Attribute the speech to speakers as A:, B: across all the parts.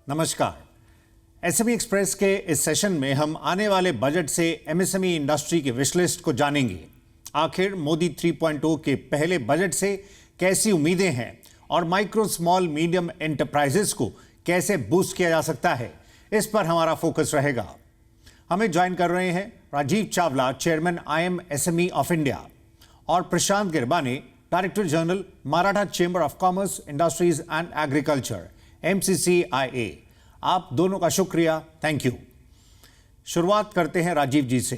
A: नमस्कार। SME express के इस सेशन में हम आने वाले बजट से एमएसएमई इंडस्ट्री की विशलिस्ट को जानेंगे। आखिर मोदी 3.0 के पहले बजट से कैसी उम्मीदें हैं और माइक्रो स्मॉल मीडियम एंटरप्राइजेस को कैसे बूस्ट किया जा सकता है, इस पर हमारा फोकस रहेगा। हमें ज्वाइन कर रहे हैं Rajiv Chawla, chairman IMSME of India, और Prashant Girbane, director general Maratha chamber of commerce, industries and agriculture, MCCIA। आप दोनों का शुक्रिया, थैंक यू। शुरुआत करते हैं राजीव जी से।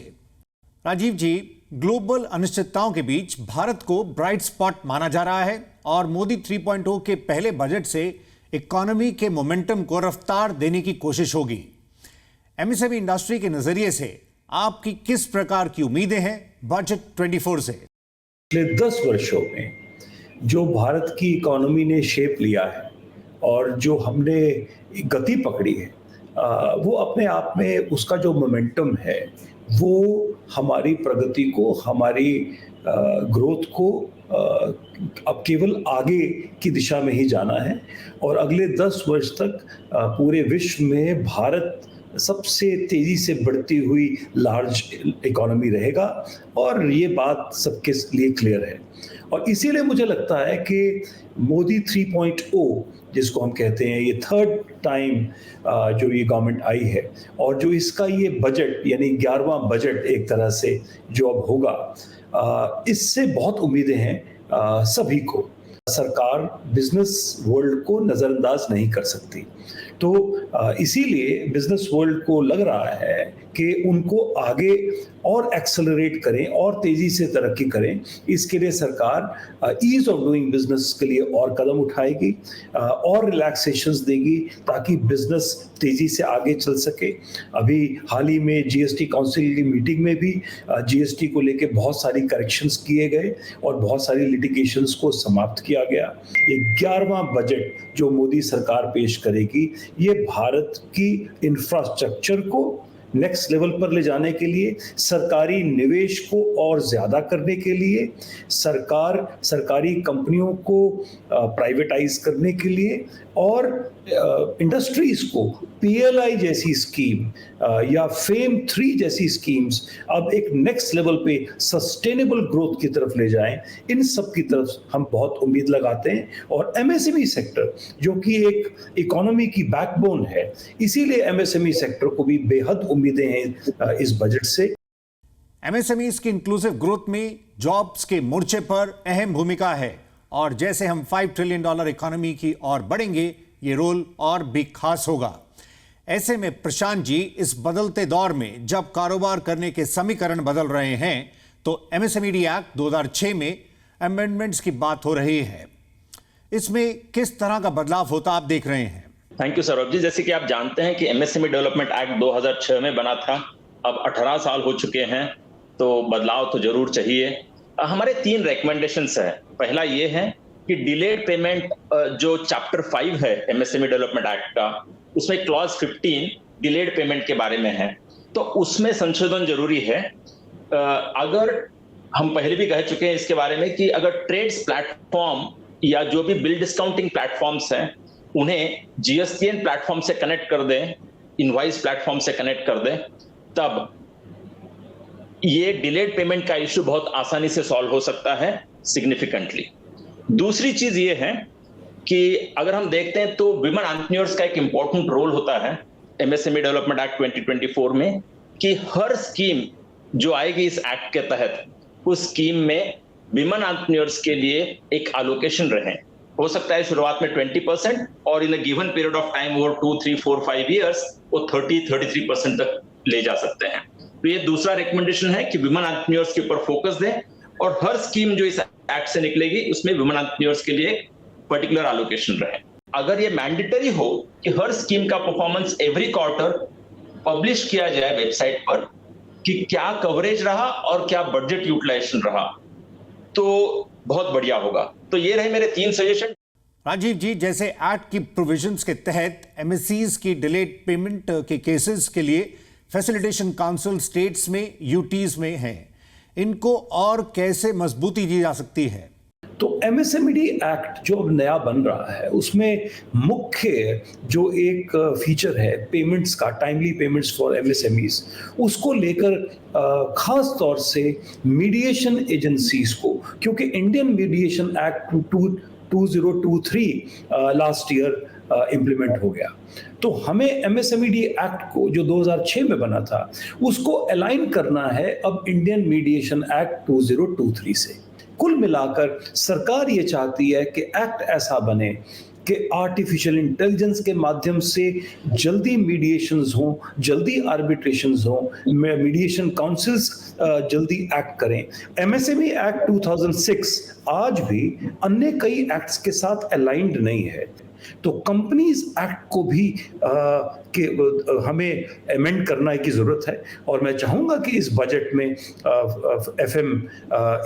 A: राजीव जी, ग्लोबल अनिश्चितताओं के बीच भारत को ब्राइट स्पॉट माना जा रहा है और मोदी 3.0 के पहले बजट से इकोनॉमी के मोमेंटम को रफ्तार देने की कोशिश होगी। एमएसएमई इंडस्ट्री के नजरिए से आपकी किस प्रकार की उम्मीदें हैं बजट 24 से?
B: पिछले 10 वर्षों में जो भारत की इकोनॉमी ने शेप लिया है और जो हमने गति पकड़ी है, वो अपने आप में उसका जो मोमेंटम है वो हमारी प्रगति को, हमारी ग्रोथ को अब केवल आगे की दिशा में ही जाना है। और अगले 10 वर्ष तक पूरे विश्व में भारत सबसे तेजी से बढ़ती हुई लार्ज इकोनॉमी रहेगा और ये बात सबके लिए क्लियर है। और इसीलिए मुझे लगता है कि मोदी 3.0 जिसको हम कहते हैं, ये थर्ड टाइम जो ये गवर्नमेंट आई है और जो इसका ये बजट यानी 11वां बजट एक तरह से जो अब होगा, इससे बहुत उम्मीदें हैं सभी को। सरकार बिजनेस वर्ल्ड को नज़रअंदाज नहीं कर सकती, तो इसीलिए बिजनेस वर्ल्ड को लग रहा है कि उनको आगे और एक्सेलरेट करें और तेजी से तरक्की करें। इसके लिए सरकार ईज ऑफ डूइंग बिजनेस के लिए और कदम उठाएगी और रिलैक्सेशंस देगी ताकि बिजनेस तेजी से आगे चल सके। अभी हाल ही में जीएसटी काउंसिल की मीटिंग में भी जीएसटी को लेकर बहुत सारी करेक्शंस किए गए और बहुत सारी लिटिगेशंस को समाप्त किया गया। ये 11वां बजट जो मोदी सरकार पेश करेगी, ये भारत की इंफ्रास्ट्रक्चर को नेक्स्ट लेवल पर ले जाने के लिए, सरकारी निवेश को और ज्यादा करने के लिए, सरकारी कंपनियों को प्राइवेटाइज करने के लिए और इंडस्ट्रीज को PLI जैसी स्कीम या FAME 3 जैसी स्कीम्स अब एक नेक्स्ट लेवल पे सस्टेनेबल ग्रोथ की तरफ ले जाएं। इन सब की तरफ हम बहुत उम्मीद लगाते हैं। और MSME सेक्टर जो कि एक इकोनॉमी की बैकबोन है, इसीलिए MSME सेक्टर को भी बेहद उम्मीदें हैं इस बजट से।
A: MSMEs की इंक्लूसिव ग्रोथ में जॉब्स के मोर्चे पर अहम भूमिका है और जैसे हम $5 ट्रिलियन इकोनॉमी की ओर बढ़ेंगे, ये रोल और भी खास होगा। ऐसे में प्रशांत जी, इस बदलते दौर में जब कारोबार करने के समीकरण बदल रहे हैं तो MSME एक्ट 2006 में अमेंडमेंट्स की बात हो रही है। इसमें किस तरह का बदलाव होता आप देख रहे हैं?
C: Thank you Saurabh ji. जैसे कि आप जानते हैं कि MSME डेवलपमेंट एक्ट 2006 में बना था, अब 18 साल हो चुके हैं, तो बदलाव तो जरूर चाहिए। हमारे 3 रिकमेंडेशंस हैं। पहला ये है कि डिलेड पेमेंट जो चैप्टर 5 है MSME डेवलपमेंट एक्ट का, उसमें क्लॉज 15 डिलेड पेमेंट के बारे में है, तो उसमें संशोधन जरूरी है। अगर हम पहले भी कह चुके हैं इसके बारे में कि अगर ट्रेड्स प्लेटफॉर्म या जो भी बिल डिस्काउंटिंग प्लेटफॉर्म्स हैं उन्हें GSTN प्लेटफॉर्म से कनेक्ट कर दें, इनवॉइस प्लेटफॉर्म से कनेक्ट कर दें, तब ये डिलेड पेमेंट का इश्यू बहुत आसानी से सॉल्व हो सकता है सिग्निफिकेंटली। दूसरी चीज ये है कि अगर हम देखते हैं तो विमेन एंटरप्रेन्योर्स का एक इंपॉर्टेंट रोल होता है MSME डेवलपमेंट एक्ट 2024 में, कि हर स्कीम जो आएगी इस एक्ट के तहत, उस स्कीम में विमेन एंटरप्रेन्योर्स के लिए एक एलोकेशन रहे। हो सकता है शुरुआत में 20% और in a given period of time over 2, 3, 4, 5 years वो 33% तक ले जा सकते हैं। तो ये दूसरा रिकमेंडेशन है कि विमेन एंटरप्रेन्योर्स के ऊपर फोकस दें और हर स्कीम जो इस एक्ट से निकलेगी उसमें विमेन एंटरप्रेन्योर्स के लिए पर्टिकुलर एलोकेशन रहे। अगर ये मैंडेटरी हो कि हर स्कीम का परफॉर्मेंस एवरी क्वार्टर पब्लिश किया जाए वेबसाइट पर कि क्या कवरेज रहा और क्या बजट यूटिलाइजेशन रहा, तो बहुत बढ़िया होगा। तो ये रहे मेरे 3 सजेशन।
A: राजीव जी, जैसे एक्ट की प्रोविजंस के तहत MSCs की डिलेड पेमेंट के केसेस के लिए फैसिलिटेशन काउंसिल स्टेट्स में, UTs में है, इनको और कैसे मजबूती दी जा सकती है?
B: तो MSMED एक्ट जो अब नया बन रहा है उसमें मुख्य जो एक फीचर है पेमेंट्स का, टाइमली पेमेंट्स फॉर MSMEs, उसको लेकर खास तौर से मीडिएशन एजेंसीज को, क्योंकि Indian mediation act 2023 last year implement हो गया, तो हमें MSMED एक्ट को जो 2006 में बना था उसको अलाइन करना है अब इंडियन मीडिएशन एक्ट 2023 से। कुल मिलाकर सरकार ये चाहती है कि एक्ट ऐसा बने कि आर्टिफिशियल इंटेलिजेंस के माध्यम से जल्दी मीडिएशंस हों, जल्दी आर्बिट्रेशंस हों, मीडिएशन काउंसिल्स जल्दी एक्ट करें। MSME एक्ट 2006 आज भी अन्य कई एक्ट्स के साथ अलाइंड नहीं है, तो कंपनीज एक्ट को भी हमें अमेंड करने की जरूरत है। और मैं चाहूंगा कि इस बजट में FM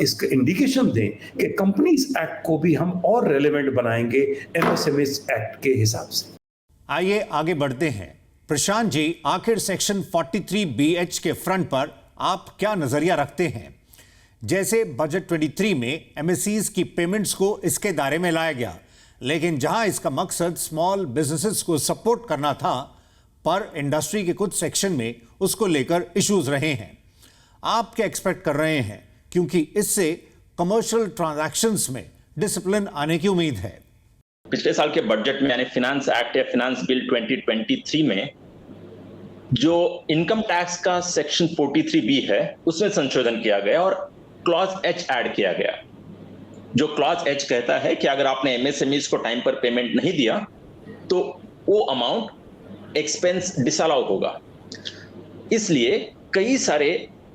B: इसका इंडिकेशन दें कि कंपनीज एक्ट को भी हम और रेलेवेंट बनाएंगे MSME एक्ट के हिसाब से।
A: आइए आगे बढ़ते हैं। प्रशांत जी, आखिर सेक्शन 43BH के फ्रंट पर आप क्या नजरिया रखते हैं? जैसे बजट 23 में MSEs की पेमेंट्स को इसके दायरे में लाया गया, लेकिन जहां इसका मकसद स्मॉल बिजनेसेस को सपोर्ट करना था, पर इंडस्ट्री के कुछ सेक्शन में उसको लेकर इश्यूज रहे हैं। आप क्या एक्सपेक्ट कर रहे हैं, क्योंकि इससे कमर्शियल ट्रांजैक्शंस में डिसिप्लिन आने की उम्मीद है?
C: पिछले साल के बजट में यानी फिनेंस एक्ट या फिनेंस बिल 2023 में जो इनकम टैक्स का सेक्शन 43B है उसमें संशोधन किया गया और क्लॉज H ऐड किया गया। जो क्लॉज H कहता है कि अगर आपने MSMEs को टाइम पर पेमेंट नहीं दिया तो वो अमाउंट एक्सपेंस डिसअलाउ होगा। इसलिए कई सारे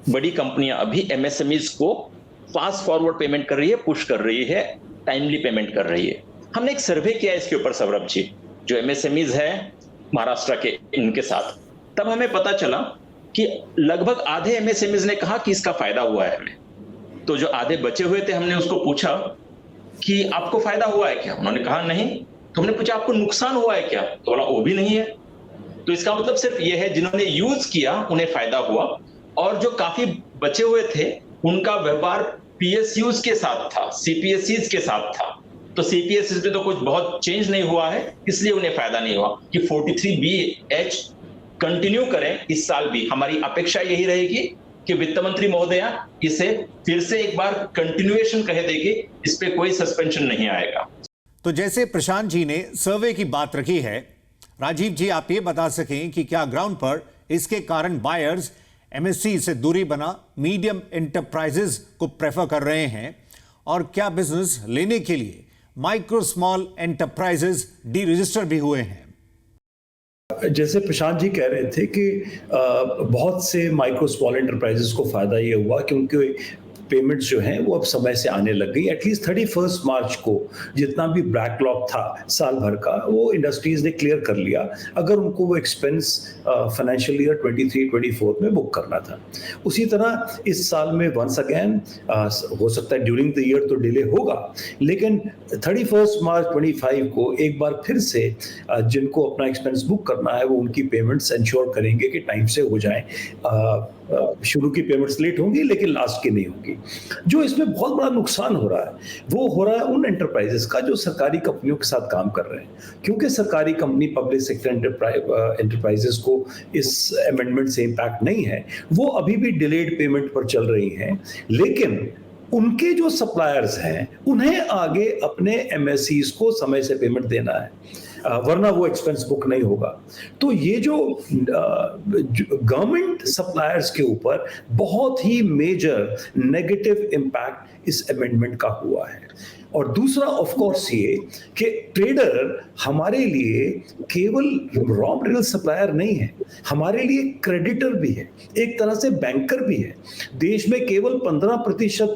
C: बड़ी कंपनियां अभी MSMEs को फास्ट फॉरवर्ड पेमेंट कर रही है, पुश कर रही है, टाइमली पेमेंट कर रही है। हमने एक सर्वे किया इसके ऊपर सौरभ जी, जो MSMEs है महाराष्ट्र के, इनके साथ, तब हमें पता चला कि लगभग आधे MSMEs ने कहा कि इसका फायदा हुआ है हमें। तो जो आधे बचे हुए थे हमने उसको पूछा कि आपको फायदा हुआ है क्या? उन्होंने कहा नहीं। तो हमने पूछा आपको नुकसान हुआ है क्या? तो बोला वो भी नहीं है। तो इसका मतलब सिर्फ ये है जिन्होंने यूज किया उन्हें फायदा हुआ, और जो काफी बचे हुए थे उनका व्यापार PSUs के साथ था, CPSEs के साथ था। तो CPSEs में तो कुछ बहुत चेंज नहीं हुआ है, इसलिए उन्हें फायदा नहीं हुआ। कि 43BH कंटिन्यू करें इस साल भी, हमारी अपेक्षा यही रहेगी कि वित्त मंत्री महोदया इसे फिर से एक बार कंटिन्यूएशन कह देगी, इस पे कोई सस्पेंशन नहीं आएगा।
A: तो जैसे प्रशांत जी ने सर्वे की बात रखी है, राजीव जी आप ये बता सकें कि क्या ग्राउंड पर इसके कारण बायर्स MSE से दूरी बना मीडियम एंटरप्राइजेज को प्रेफर कर रहे हैं, और क्या बिजनेस लेने के लिए micro small enterprises D register भी हुए हैं?
B: जैसे प्रशांत जी कह रहे थे कि बहुत से माइक्रो स्मॉल एंटरप्राइजेस को फायदा ये हुआ क्योंकि पेमेंट्स जो हैं वो अब समय से आने लग गई। एटलीस्ट 31 मार्च को जितना भी बैकलॉग था साल भर का, वो इंडस्ट्रीज ने क्लियर कर लिया, अगर उनको वो एक्सपेंस फाइनेंशियल ईयर 23-24 में बुक करना था। उसी तरह इस साल में वंस अगेन हो सकता है ड्यूरिंग द ईयर तो डिले होगा, लेकिन 31 मार्च 25 को एक बार फिर से जिनको अपना एक्सपेंस बुक करना है वो उनकी पेमेंट्स इंश्योर करेंगे कि टाइम से हो जाएं। शुरू की पेमेंट्स लेट होंगी लेकिन लास्ट की नहीं होगी। जो इसमें बहुत बड़ा नुकसान हो रहा है वो हो रहा है उन एंटरप्राइजेस का जो सरकारी कंपनियों के साथ काम कर रहे हैं, क्योंकि सरकारी कंपनी पब्लिक सेक्टर एंटरप्राइजेस को इस अमेंडमेंट से इम्पैक्ट नहीं है, वो अभी भी डिलेड पेमेंट पर चल रही हैं, लेकिन उनके जो सप्लायर्स हैं उन्हें आगे अपने MSEs को समय से पेमेंट देना है, वरना वो एक्सपेंस बुक नहीं होगा। तो ये जो गवर्नमेंट सप्लायर्स के ऊपर बहुत ही मेजर नेगेटिव इम्पैक्ट इस अमेंडमेंट का हुआ है। और दूसरा ऑफ कोर्स ये कि ट्रेडर हमारे लिए केवल रॉ मटेरियल सप्लायर नहीं है, हमारे लिए क्रेडिटर भी है, एक तरह से बैंकर भी है। देश में केवल 15%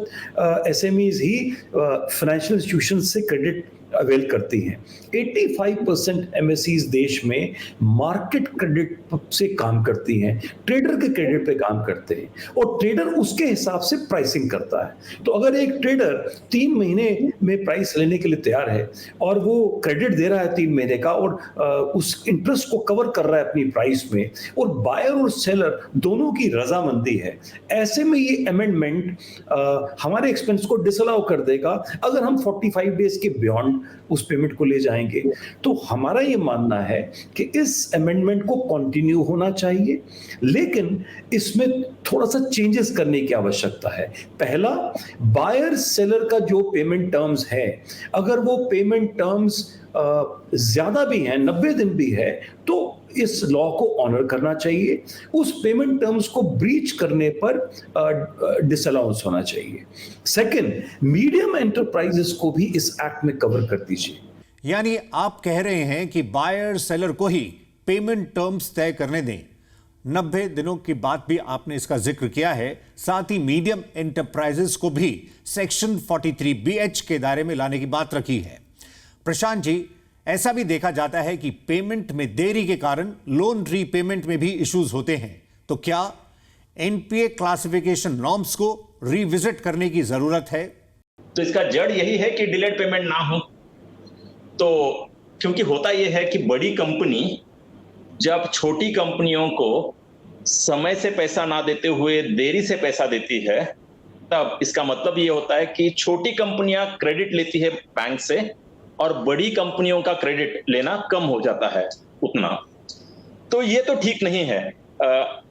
B: SMEs ही फाइनेंशियल इंस्टीट्यूशन से क्रेडिट अवेल करती हैं। 85% एमएससीज देश में मार्केट क्रेडिट से काम करती हैं, ट्रेडर के क्रेडिट पे काम करते हैं, और ट्रेडर उसके हिसाब से प्राइसिंग करता है। तो अगर एक ट्रेडर 3 महीने में प्राइस लेने के लिए तैयार है और वो क्रेडिट दे रहा है 3 महीने का, और उस इंटरेस्ट को कवर कर रहा है अपनी प्राइस में, और बायर और सेलर दोनों की रजामंदी है, ऐसे में ये अमेंडमेंट हमारे एक्सपेंस को डिसअलाउ कर देगा अगर हम 45 डेज के बियॉन्ड उस पेमेंट को ले जाएंगे। तो हमारा ये मानना है कि इस अमेंडमेंट को कंटिन्यू होना चाहिए, लेकिन इसमें थोड़ा सा चेंजेस करने की आवश्यकता है। पहला, बायर सेलर का जो पेमेंट टर्म्स है, अगर वो पेमेंट टर्म्स ज्यादा भी हैं, 90 दिन भी है, तो इस लॉ को ऑनर करना चाहिए। उस पेमेंट टर्म्स को ब्रीच करने पर डिसअलाउंस होना चाहिए। सेकंड, मीडियम एंटरप्राइजेस को भी इस एक्ट में कवर कर दीजिए।
A: यानी आप कह रहे हैं कि बायर सेलर को ही पेमेंट टर्म्स तय करने दें। 90 दिनों की बात भी आपने इसका जिक्र किया है, साथ ही मीडियम एंटरप्राइजेस को भी सेक्शन 43BH के दायरे में लाने की बात रखी है। प्रशांत जी, ऐसा भी देखा जाता है कि पेमेंट में देरी के कारण लोन रीपेमेंट में भी इश्यूज होते हैं, तो क्या एनपीए क्लासिफिकेशन नॉर्म्स को रिविजिट करने की जरूरत है?
C: तो इसका जड़ यही है कि डिलेड पेमेंट ना हो। तो क्योंकि होता यह है कि बड़ी कंपनी जब छोटी कंपनियों को समय से पैसा ना देते हुए देरी से पैसा देती है, तब इसका मतलब ये होता है कि छोटी कंपनियां क्रेडिट लेती है बैंक से और बड़ी कंपनियों का क्रेडिट लेना कम हो जाता है उतना। तो ये तो ठीक नहीं है।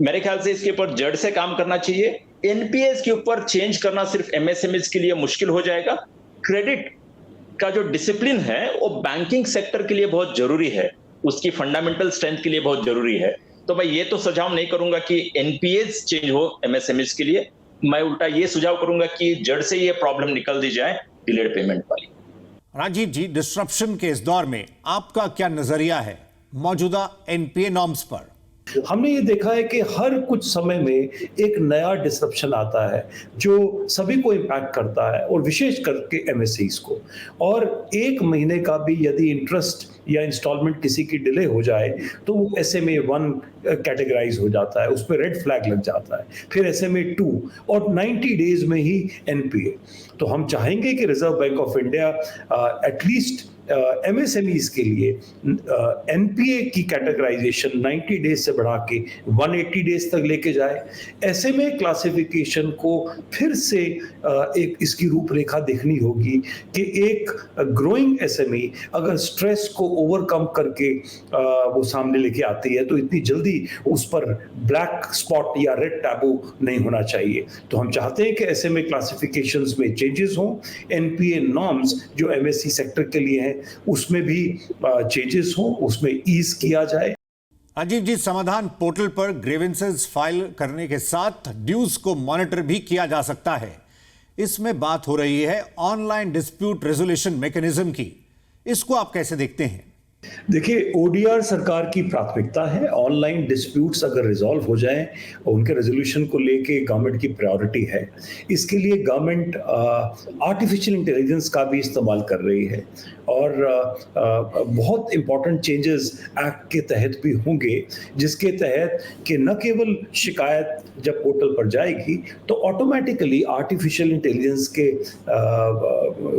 C: मेरे ख्याल से इसके ऊपर जड़ से काम करना चाहिए। एनपीएस के ऊपर चेंज करना सिर्फ एमएसएमईज के लिए मुश्किल हो जाएगा। क्रेडिट का जो डिसिप्लिन है वो बैंकिंग सेक्टर के लिए बहुत जरूरी है, उसकी फंडामेंटल स्ट्रेंथ के लिए बहुत जरूरी है। तो मैं ये तो सुझाव नहीं करूंगा कि एनपीएस चेंज हो एमएसएमईज के लिए, मैं उल्टा ये सुझाव करूंगा कि जड़ से ये प्रॉब्लम निकल दी जाए डिलेड पेमेंट वाली।
A: राजीव जी, डिस्ट्रप्शन के इस दौर में आपका क्या नजरिया है मौजूदा एनपीए नॉर्म्स पर?
B: हमने ये देखा है कि हर कुछ समय में एक नया डिसरप्शन आता है जो सभी को इम्पैक्ट करता है, और विशेष करके एमएससीज को। और 1 महीने का भी यदि इंटरेस्ट या इंस्टॉलमेंट किसी की डिले हो जाए तो वो SMA 1 कैटेगराइज हो जाता है, उस पर रेड फ्लैग लग जाता है, फिर SMA 2, और 90 डेज में ही एनपीए। तो हम चाहेंगे कि reserve bank of India at least MSMEs के लिए एनपीए की कैटेगराइजेशन 90 डेज से बढ़ा के 180 डेज तक लेके जाए। ऐसे में क्लासिफिकेशन को फिर से एक इसकी रूपरेखा देखनी होगी कि एक ग्रोइंग एसएमई अगर स्ट्रेस को ओवरकम करके वो सामने लेके आती है तो इतनी जल्दी उस पर ब्लैक स्पॉट या रेड टैबू नहीं होना चाहिए। तो हम चाहते हैं कि एसएमई क्लासिफिकेशंस में चेंजेस हों, एनपीए नॉर्म्स जो एमएससी सेक्टर के लिए है उसमें भी चेंजेस हो, उसमें ईज किया जाए।
A: अजीब जी, समाधान पोर्टल पर ग्रीवेंसेस फाइल करने के साथ ड्यूज को मॉनिटर भी किया जा सकता है। इसमें बात हो रही है ऑनलाइन डिस्प्यूट रेजोल्यूशन मैकेनिज्म की, इसको आप कैसे देखते हैं?
B: देखिए, ओडीआर सरकार की प्राथमिकता है। ऑनलाइन डिस्प्यूट्स अगर रिजॉल्व हो जाएं और उनके रेजोल्यूशन को लेके गवर्नमेंट की प्रायोरिटी है। इसके लिए गवर्नमेंट आर्टिफिशियल इंटेलिजेंस का भी इस्तेमाल कर रही है और बहुत इंपॉर्टेंट चेंजेस एक्ट के तहत भी होंगे, जिसके तहत कि न केवल शिकायत जब पोर्टल पर जाएगी तो ऑटोमेटिकली आर्टिफिशियल इंटेलिजेंस के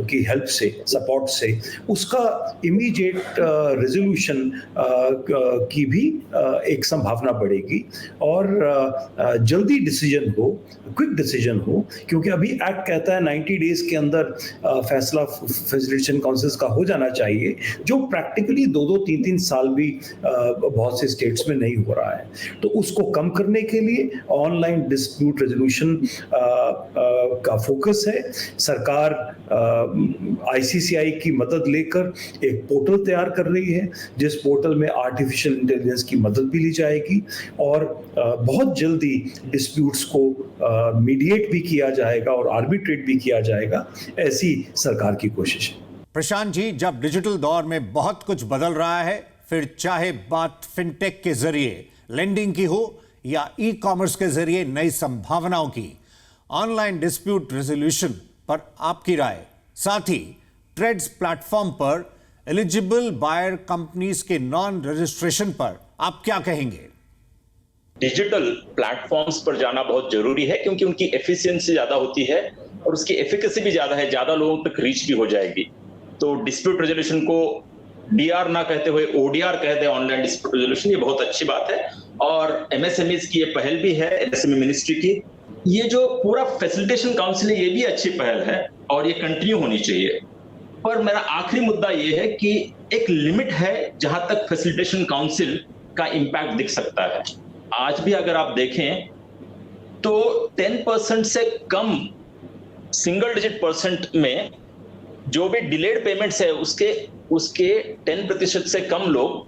B: की हेल्प से, सपोर्ट से उसका इमीडिएट रेजोल्यूशन की भी एक संभावना बढ़ेगी और जल्दी डिसीजन हो, क्विक डिसीजन हो, क्योंकि अभी एक्ट कहता है 90 डेज के अंदर फैसला फैसिलिटेशन काउंसिल का हो जाना चाहिए, जो प्रैक्टिकली 2-2, 3-3 साल भी बहुत से स्टेट्स में नहीं हो रहा है। तो उसको कम करने के लिए ऑनलाइन डिस्प्यूट रेजोल्यूशन का फोकस है। सरकार आईसीसीआई की मदद लेकर एक पोर्टल तैयार कर रही है, जिस पोर्टल में आर्टिफिशियल इंटेलिजेंस की मदद भी ली जाएगी और बहुत जल्दी डिस्प्यूट्स को मीडिएट भी किया जाएगा और आर्बिट्रेट भी किया जाएगा। ऐसी सरकार की कोशिश है।
A: प्रशांत जी, जब डिजिटल दौर में बहुत कुछ बदल रहा है, फिर चाहे बात फिनटेक के जरिए लेंडिंग की हो या ई कॉमर्स के जरिए नई संभावनाओं की, ऑनलाइन डिस्प्यूट रेजोल्यूशन पर आपकी राय, साथ ही ट्रेड्स प्लेटफॉर्म पर एलिजिबल बायर कंपनीज के नॉन रजिस्ट्रेशन पर आप क्या कहेंगे?
C: डिजिटल प्लेटफॉर्म्स पर जाना बहुत जरूरी है क्योंकि उनकी एफिशिएंसी ज्यादा होती है और उसकी एफिकेसी भी ज्यादा है, ज्यादा लोगों तक रीच भी हो जाएगी। तो डिस्प्यूट रेजोल्यूशन को डीआर ना कहते हुए ओडीआर कह दे, ऑनलाइन डिस्प्यूट रेजोल्यूशन, ये बहुत अच्छी बात है। और एमएसएमईज की ये पहल भी है एमएसएमई मिनिस्ट्री की। ये जो पूरा फैसिलिटेशन काउंसिल है, ये भी अच्छी पहल है और ये कंटिन्यू होनी चाहिए। पर मेरा आखिरी मुद्दा ये है कि एक लिमिट है जहां तक फैसिलिटेशन काउंसिल का इंपैक्ट दिख सकता है। आज भी अगर आप देखें तो 10% से कम, सिंगल डिजिट परसेंट में जो भी डिलेड पेमेंट्स है उसके 10% से कम लोग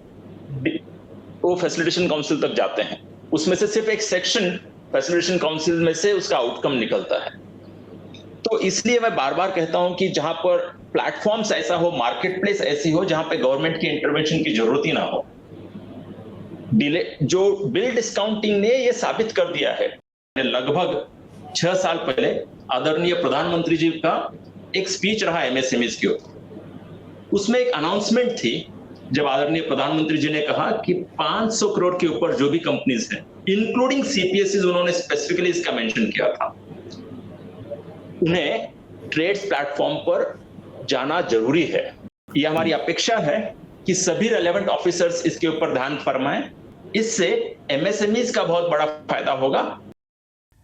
C: वो फैसिलिटेशन काउंसिल तक जाते हैं। उसमें से सिर्फ एक सेक्शन फैसिलिटेशन काउंसिल में से उसका आउटकम निकलता है। तो इसलिए मैं बार बार कहता हूं कि जहां पर प्लेटफॉर्म्स ऐसा हो, मार्केट प्लेस ऐसी हो जहां पे गवर्नमेंट की इंटरवेंशन की जरूरत ही ना हो। जो बिल डिस्काउंटिंग ने ये साबित कर दिया है, लगभग 6 साल पहले आदरणीय प्रधानमंत्री जी का एक स्पीच रहा एमएसएमईज के ऊपर। उसमें एक अनाउंसमेंट थी जब आदरणीय प्रधानमंत्री जी ने कहा कि 500 करोड़ के ऊपर जो भी कंपनीज हैं, इंक्लूडिंग सीपीएसईज, उन्होंने स्पेसिफिकली इसका मेंशन किया था, उन्हें ट्रेड्स प्लेटफॉर्म पर जाना जरूरी है। यह हमारी अपेक्षा है कि सभी रेलेवेंट ऑफिसर्स इसके ऊपर ध्यान फरमाएं। इससे एमएसएमईज का बहुत बड़ा फायदा होगा।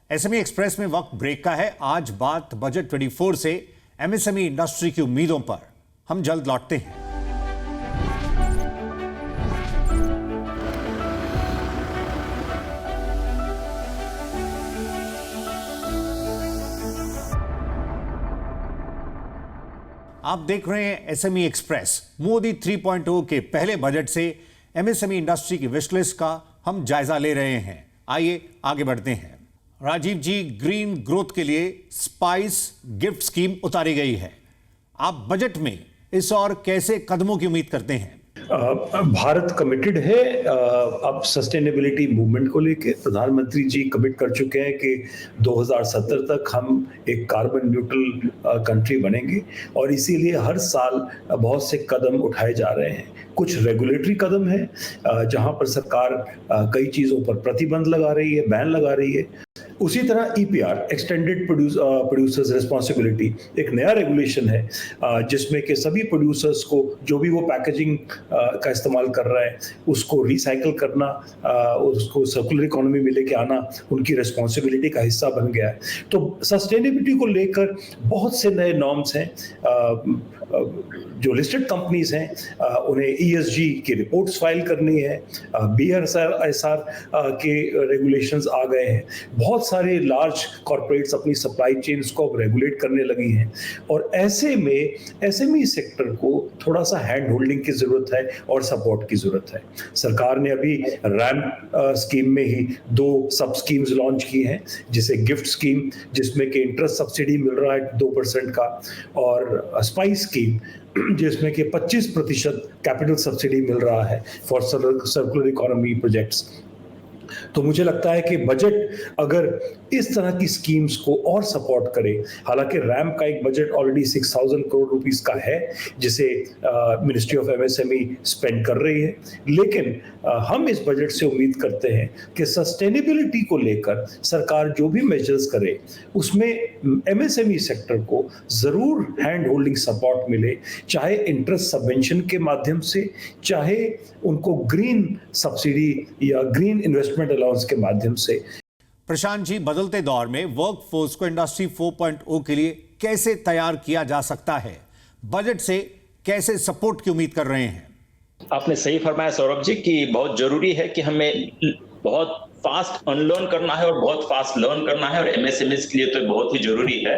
A: एसएमई एक्सप्रेस में वक्त ब्रेक का है। आज बात बजट 24 से एमएसएमई इंडस्ट्री की उम्मीदों पर। हम जल्द लौटते हैं। आप देख रहे हैं एसएमई एक्सप्रेस। मोदी 3.0 के पहले बजट से एमएसएमई इंडस्ट्री की विशलिस्ट का हम जायजा ले रहे हैं। आइए आगे बढ़ते हैं। राजीव जी, ग्रीन ग्रोथ के लिए स्पाइस गिफ्ट स्कीम उतारी गई है। आप बजट में इस और कैसे कदमों की उम्मीद करते हैं?
B: भारत कमिटेड है अब सस्टेनेबिलिटी मूवमेंट को लेके। प्रधानमंत्री जी कमिट कर चुके हैं कि 2070 तक हम एक कार्बन न्यूट्रल कंट्री बनेंगे और इसीलिए हर साल बहुत से कदम उठाए जा रहे हैं। कुछ रेगुलेटरी कदम है जहां पर सरकार कई चीज़ों पर प्रतिबंध लगा रही है, बैन लगा रही है। उसी तरह EPR, एक्सटेंडेड प्रोड्यूसर्स रिस्पॉन्सिबिलिटी, एक नया रेगुलेशन है जिसमें कि सभी प्रोड्यूसर्स को जो भी वो पैकेजिंग का इस्तेमाल कर रहा है उसको रिसाइकल करना, उसको सर्कुलर इकोनॉमी में लेके आना उनकी रिस्पॉन्सिबिलिटी का हिस्सा बन गया है। तो सस्टेनेबिलिटी को लेकर बहुत से नए नॉर्म्स हैं। जो लिस्टेड कंपनीज हैं उन्हें ESG की रिपोर्ट्स फाइल करनी है। BRSR के रेगुलेशंस आ गए हैं। बहुत सारे लार्ज कॉर्पोरेट्स अपनी सप्लाई चेन्स को अब रेगुलेट करने लगी हैं और ऐसे में एसएमई सेक्टर को थोड़ा सा हैंड होल्डिंग की जरूरत है और सपोर्ट की जरूरत है। सरकार ने अभी रैम्प स्कीम में ही 2 सब स्कीम्स लॉन्च की हैं, जिसे गिफ्ट स्कीम जिसमें कि इंटरेस्ट सब्सिडी मिल रहा है 2% का, और स्पाइस स्कीम जिसमें कि 25% कैपिटल सब्सिडी मिल रहा है फॉर सर्कुलर इकोनॉमी प्रोजेक्ट्स। तो मुझे लगता है कि बजट अगर इस तरह की स्कीम्स को और सपोर्ट करे, हालांकि रैम्प का एक बजट ऑलरेडी 6,000 करोड़ रुपीस का है जिसे मिनिस्ट्री ऑफ एमएसएमई स्पेंड कर रही है, लेकिन हम इस बजट से उम्मीद करते हैं कि सस्टेनेबिलिटी को लेकर सरकार जो भी मेजर्स करे उसमें एमएसएमई सेक्टर को जरूर हैंड होल्डिंग सपोर्ट मिले, चाहे इंटरेस्ट सबवेंशन के माध्यम से, चाहे उनको ग्रीन सब्सिडी या ग्रीन इन्वेस्टमेंट अलाउंस के माध्यम से।
A: प्रशांत जी, बदलते दौर में वर्कफोर्स को इंडस्ट्री 4.0 के लिए कैसे तैयार किया जा सकता है? बजट से कैसे सपोर्ट की उम्मीद कर रहे हैं?
C: आपने सही फरमाया सौरभ जी कि बहुत जरूरी है कि हमें बहुत फास्ट अनलर्न करना है और बहुत फास्ट लर्न करना है, और एमएसएमईज के लिए तो बहुत ही जरूरी है।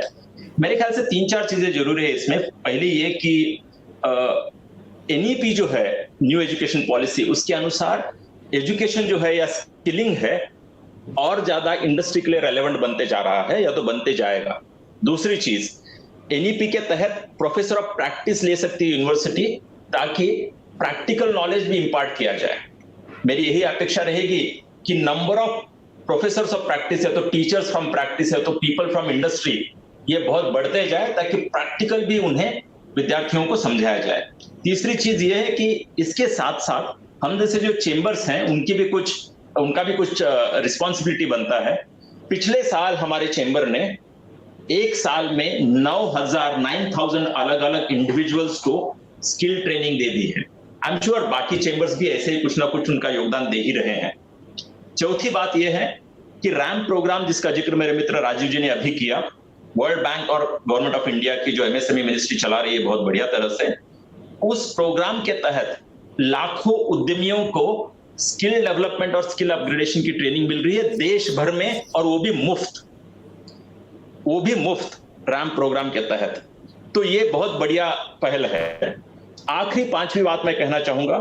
C: मेरे ख्याल से 3-4 चीजें जरूरी है इसमें। पहली ये कि एनईपी जो है, न्यू एजुकेशन पॉलिसी, उसके अनुसार एजुकेशन जो है या स्किलिंग है और ज्यादा इंडस्ट्री के लिए रेलेवेंट बनते जा रहा है या तो बनते जाएगा। दूसरी चीज, एनईपी के तहत प्रोफेसर ऑफ प्रैक्टिस ले सकती है यूनिवर्सिटी, ताकि प्रैक्टिकल नॉलेज भी इंपार्ट किया जाए। मेरी यही अपेक्षा रहेगी कि number of professors of practice या तो टीचर्स फ्रॉम प्रैक्टिस या तो पीपल फ्रॉम इंडस्ट्री, ये बहुत बढ़ते जाए ताकि प्रैक्टिकल भी उन्हें विद्यार्थियों को समझाया जाए। तीसरी चीज ये है कि इसके साथ साथ हम जैसे जो चेंबर्स हैं उनका भी कुछ रिस्पॉन्सिबिलिटी बनता है। पिछले साल हमारे चेंबर ने एक साल में 9,000 अलग अलग इंडिविजुअल्स को स्किल ट्रेनिंग दे दी है। आई एम श्योर बाकी चेंबर्स भी ऐसे ही कुछ ना कुछ उनका योगदान दे ही रहे हैं। चौथी बात यह है कि रैम्प प्रोग्राम जिसका जिक्र मेरे मित्र राजीव जी ने अभी किया, वर्ल्ड बैंक और गवर्नमेंट ऑफ इंडिया की जो एमएसएमई मिनिस्ट्री चला रही है बहुत बढ़िया तरह से, उस प्रोग्राम के तहत लाखों उद्यमियों को स्किल डेवलपमेंट और स्किल अपग्रेडेशन की ट्रेनिंग मिल रही है देश भर में, और वो भी मुफ्त रैम्प प्रोग्राम के तहत। तो ये बहुत बढ़िया पहल है। आखिरी पांचवी बात मैं कहना चाहूंगा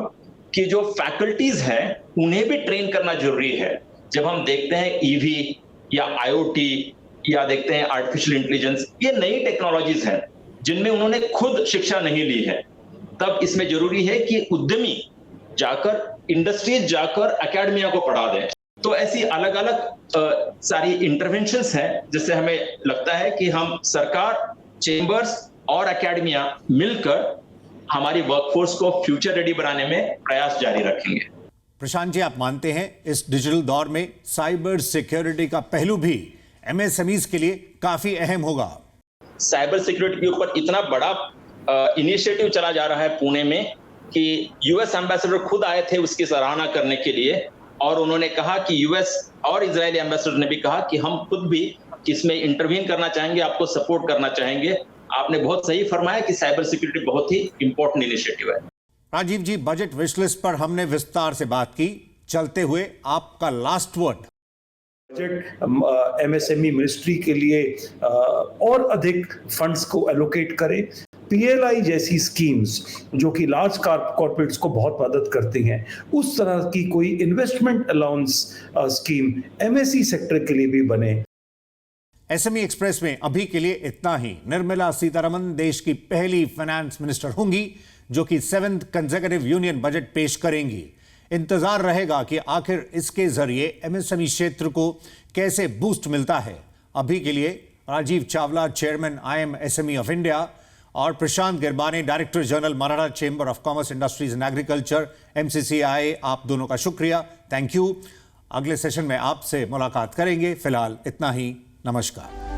C: कि जो फैकल्टीज हैं उन्हें भी ट्रेन करना जरूरी है। जब हम देखते हैं ईवी या आईओटी या देखते हैं आर्टिफिशियल इंटेलिजेंस, ये नई टेक्नोलॉजीज हैं जिनमें उन्होंने खुद शिक्षा नहीं ली है, तब इसमें जरूरी है कि उद्यमी जाकर इंडस्ट्रीज जाकर एकेडमिया को पढ़ा दें। तो ऐसी अलग अलग सारी इंटरवेंशंस हैं जिससे हमें लगता है कि हम सरकार, चेंबर्स और एकेडमिया मिलकर हमारी वर्कफोर्स को फ्यूचर रेडी बनाने में प्रयास जारी रखेंगे।
A: प्रशांत जी, आप मानते हैं इस डिजिटल दौर में साइबर सिक्योरिटी का पहलू भी एमएसएमईज के लिए काफी अहम होगा?
C: साइबर सिक्योरिटी के ऊपर इतना बड़ा इनिशिएटिव चला जा रहा है पुणे में कि यूएस एम्बेसडर खुद आए थे उसकी सराहना करने के लिए, और उन्होंने कहा कि यूएस और इजरायली एम्बेसडर ने भी कहा कि हम खुद भी इसमें इंटरवीन करना चाहेंगे, आपको सपोर्ट करना चाहेंगे। आपने बहुत सही फरमाया कि साइबर सिक्योरिटी बहुत ही इंपॉर्टेंट इनिशिएटिव है।
A: राजीव जी, बजट विशलिस्ट पर हमने विस्तार से बात की। चलते हुए आपका last word.
B: Budget MSME ministry के लिए और अधिक फंड्स को एलोकेट करे। पीएलआई जैसी स्कीम्स जो कि लार्ज कॉर्पोरेट्स को बहुत मदद करती हैं, उस तरह की कोई investment allowance scheme MSE sector के लिए भी बने।
A: एसएमई एक्सप्रेस में अभी के लिए इतना ही। निर्मला सीतारमण देश की पहली फाइनेंस मिनिस्टर होंगी जो कि 7th कंसेक्यूटिव यूनियन बजट पेश करेंगी। इंतजार रहेगा कि आखिर इसके जरिए एमएसएमई क्षेत्र को कैसे बूस्ट मिलता है। अभी के लिए Rajiv Chawla, chairman IMSME of India, और Prashant Girbani, director general Maratha chamber of commerce, industries and agriculture MCCI, आप दोनों का शुक्रिया, थैंक यू। अगले सेशन में आपसे मुलाकात करेंगे। फिलहाल इतना ही, नमस्कार।